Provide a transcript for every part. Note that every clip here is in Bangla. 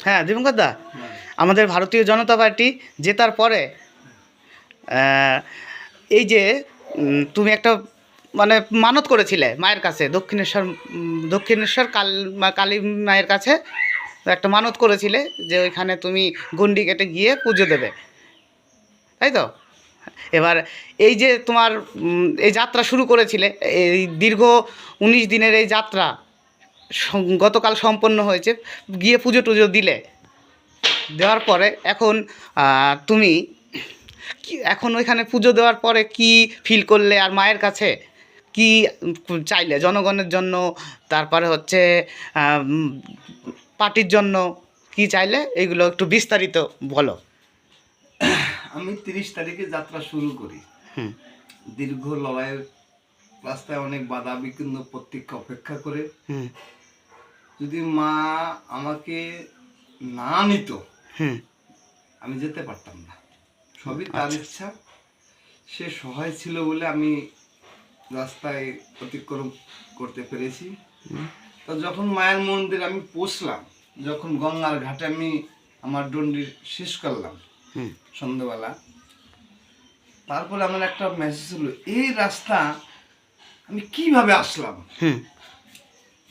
হ্যাঁ দীপঙ্কর দা, হ্যাঁ আমাদের ভারতীয় জনতা পার্টি জেতার পরে এই যে তুমি একটা মানে মানত করেছিলে মায়ের কাছে, দক্ষিণেশ্বর কালী মায়ের কাছে একটা মানত করেছিলে যে ওইখানে তুমি গন্ডি কেটে গিয়ে পুজো দেবে, তাই তো? এবার এই যে তোমার এই যাত্রা শুরু করেছিলে, এই দীর্ঘ 19 দিনের এই যাত্রা গতকাল সম্পন্ন হয়েছে, গিয়ে পুজো টুজো দিলে, দেওয়ার পরে এখন তুমি কি এখন ওইখানে পুজো দেওয়ার পরে কি ফিল করলে, আর মায়ের কাছে কি চাইলে জনগণের জন্য, তারপরে হচ্ছে পার্টির জন্য কি চাইলে, এগুলো একটু বিস্তারিত বলো। আমি 30 তারিখে যাত্রা শুরু করি। হুম দীর্ঘ লড়াইয়ের রাস্তায় অনেক বাধা বিঘ্ন প্রতীক্ষা অপেক্ষা করে হুম যদি মা আমাকে না নিত হুম আমি যেতে পারতাম না। সবই তার ইচ্ছা। সে সহায় ছিল বলে আমি রাস্তায় অতিক্রম করতে পেরেছি। তো যখন মায়ের মন্দির আমি পৌঁছলাম, যখন গঙ্গার ঘাটে আমি আমার ডন্ডি শেষ করলাম হুম সন্ধ্যাবেলা, তারপরে আমার একটা মেসেজ হলো, এই রাস্তা আমি কিভাবে আসলাম। হুম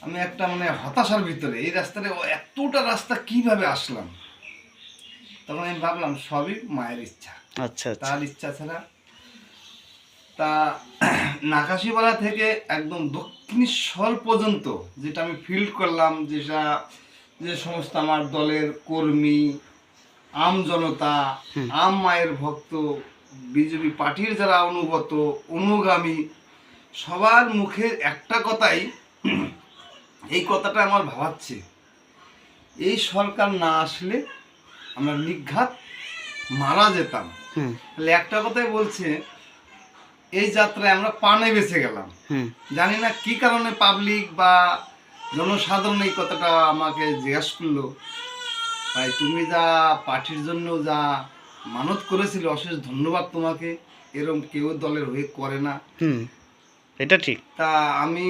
আমি একটা মানে হতাশার ভিতরে, এই রাস্তাটা এতটা রাস্তা কিভাবে আসলাম। তখন আমি ভাবলাম সবই মায়ের ইচ্ছা, আচ্ছা আচ্ছা তার ইচ্ছা ছাড়া। তা নাকাশিপাড়া থেকে একদম দক্ষিণেশ্বর পর্যন্ত যেটা আমি ফিল করলাম, যেটা যে সমস্ত আমার দলের কর্মী, আম জনতা, আম মায়ের ভক্ত, বিজেপি পার্টির যারা অনুগত অনুগামী, সবার মুখের একটা কথাই, এই কথাটা আমার ভাবাচ্ছে, এই সরকার না আসলে আমরা নির্ঘাত মারা যেতাম। হুম তাহলে একটা কথাই বলছে, এই যাত্রায় আমরা প্রাণে বেঁচে গেলাম। হুম জানি না কি কারণে পাবলিক বা জনসাধারণ এই কথাটা আমাকে জিজ্ঞাসা করলো, ভাই তুমি যা পার্টির জন্য যা মানত করেছিল, অশেষ ধন্যবাদ তোমাকে, এরকম কেউ দলের হয়ে করে না। হুম এটা ঠিক। তা আমি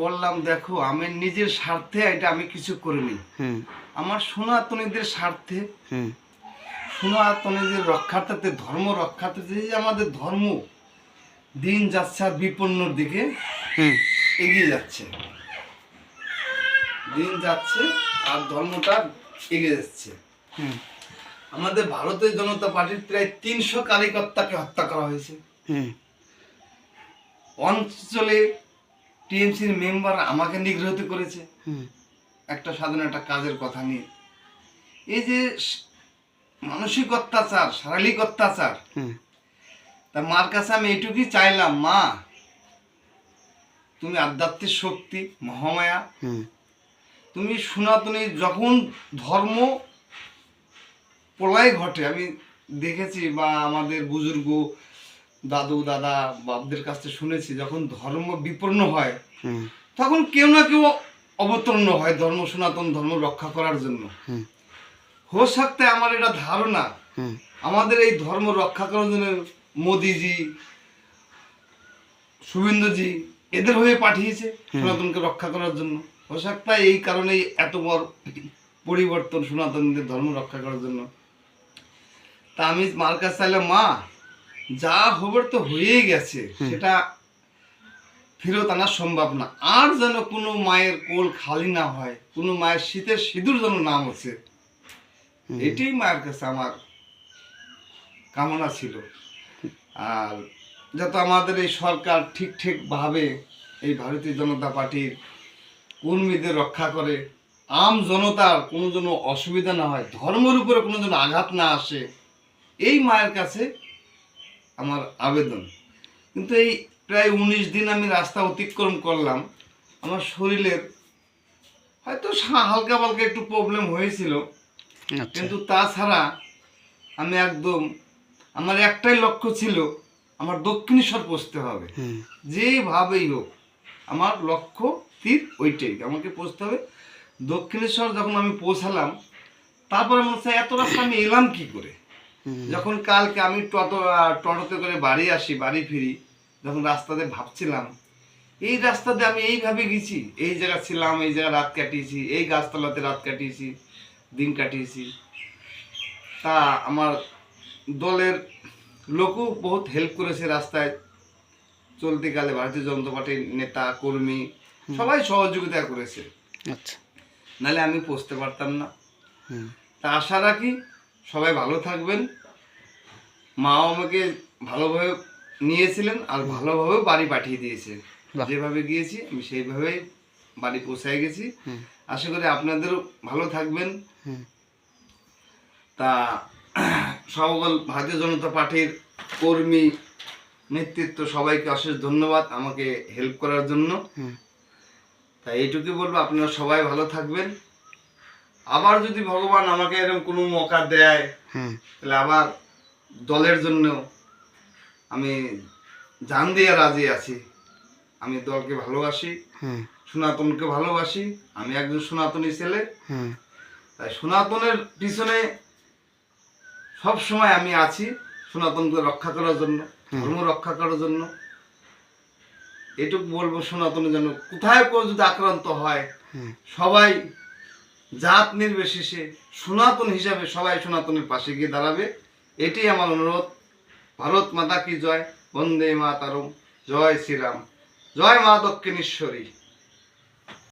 বললাম, দেখো আমি নিজের স্বার্থে এটা আমি কিছু করিনি, হুম আমার সনাতনীদের স্বার্থে, হুম সনাতনীদের রক্ষার্থে, ধর্ম রক্ষার্থে, যে আমাদের ধর্ম দিন যাচ্ছে আর বিপন্নর দিকে হুম এগিয়ে যাচ্ছে, দিন যাচ্ছে আর ধর্মটা এগিয়ে যাচ্ছে। হুম আমাদের ভারতীয় জনতা পার্টির প্রায় 300 কার্যকর্তাকে হত্যা করা হয়েছে। হুম অঞ্চলে টিএমসির মেম্বার আমাকে নিগৃহীত করেছে হুম একটা সাধারণ একটা কাজের কথা নিয়ে। এই যে মানসিক অত্যাচার, শারীরিক অত্যাচার, হুম তা মার কাছে আমি এইটুকুই চাইলাম, মা তুমি আধ্যাত্মিক শক্তি, মহামায়া, হুম তুমি সনাতনী, যখন ধর্ম প্রলয় ঘটে আমি দেখেছি বা আমাদের বুজুর্গ দাদু দাদা বাপদের কাছ থেকে শুনেছি, যখন ধর্ম বিপন্ন হয় হুম তখন কেউ না কেউ অবতীর্ণ হয় ধর্ম, সনাতন ধর্ম রক্ষা করার জন্য। হুম হো থাকতে আমার এটা ধারণা, হুম আমাদের এই ধর্ম রক্ষা করার জন্য মোদিজি, শুভেন্দুজি এদের হয়ে পাঠিয়েছে সনাতনকে রক্ষা করার জন্য। হোসাকটা এই কারণেই এত বড় পরিবর্তন সনাতনীদের ধর্ম রক্ষা করার জন্য। তা আমি মার কাছে চাইলাম, মা যা হবার তো হয়েই গেছে, সেটা ফেরত আনা সম্ভব না, আর যেন কোনো মায়ের কোল খালি না হয়, কোনো মায়ের শীতের সিঁদুর যেন না মোছে, এটাই মায়ের কাছে আমার কামনা ছিল। আর যত আমাদের এই সরকার ঠিকভাবে এই ভারতীয় জনতা পার্টির কর্মীদের রক্ষা করে, আম জনতার কোনো যেন অসুবিধা না হয়, ধর্মের উপরে কোনো যেন আঘাত না আসে, এই মায়ের কাছে আমার আবেদন। কিন্তু এই প্রায় 19 দিন আমি রাস্তা অতিক্রম করলাম, আমার শরীরের হয়তো হালকা পালকা একটু প্রবলেম হয়েছিল, আচ্ছা কিন্তু তাছাড়া আমি একদম, আমার একটাই লক্ষ্য ছিল, আমার দক্ষিণেশ্বর পৌঁছতে হবে, হুম যেভাবেই হোক আমার লক্ষ্য তীর ওইটাই, আমাকে পৌঁছতে হবে দক্ষিণেশ্বর। যখন আমি পৌঁছালাম, তারপরে মনে হচ্ছে এত রাস্তা আমি এলাম কি করে। যখন কালকে আমি টোটোতে করে বাড়ি আসি, বাড়ি ফিরি, যখন রাস্তাতে ভাবছিলাম এই রাস্তাতে আমি এইভাবে গেছি, এই জায়গা ছিলাম, এই জায়গায় রাত কাটিয়েছি, এই গাছতলাতে রাত কাটিয়েছি, দিন কাটিয়েছি। তা আমার দলের লোকও বহুত হেল্প করেছে রাস্তায় চলতিকালে, ভারতীয় জনতা পার্টির নেতা কর্মী সবাই সহযোগিতা করেছে, আচ্ছা। নাহলে আমি পৌঁছতে পারতাম না। হুম। তা আশা রাখি সবাই ভালো থাকবেন। মাও আমাকে ভালোভাবে নিয়েছিলেন আর ভালোভাবে বাড়ি পাঠিয়ে দিয়েছে। বাহ। যেভাবে গিয়েছি আমি সেইভাবেই বাড়ি পৌঁছায় গেছি। হুম। আশা করি আপনাদেরও ভালো থাকবেন। হুম। তা সকল ভারতীয় জনতা পার্টির কর্মী নেতৃত্ব সবাইকে অশেষ ধন্যবাদ আমাকে হেল্প করার জন্য। হুম। তা এইটুকুই বলবো, আপনারা সবাই ভালো থাকবেন। আবার যদি ভগবান আমাকে এরকম কোনো মৌকা দেয় হুম। তাহলে আবার দলের জন্য আমি জান দিয়ে রাজি আছি। আমি দলকে ভালোবাসি, হুম। সনাতনকে ভালোবাসি। আমি একজন সনাতনী ছেলে, হুম। তাই সনাতনের পিছনে সব সময় আমি আছি, সনাতনকে রক্ষা করার জন্য, ধর্ম রক্ষা করার জন্য। এটুকু বলবো, সনাতনের জন্য কোথায় কেউ যদি আক্রান্ত হয়, হুম। সবাই জাত নির্বিশেষে সনাতন হিসাবে সবাই সনাতনের পাশে গিয়ে দাঁড়াবে, এটাই আমার অনুরোধ। ভারত মাতা কি জয়, বন্দে মাতরম, জয় শ্রীরাম, জয় মা দক্ষিণেশ্বরী।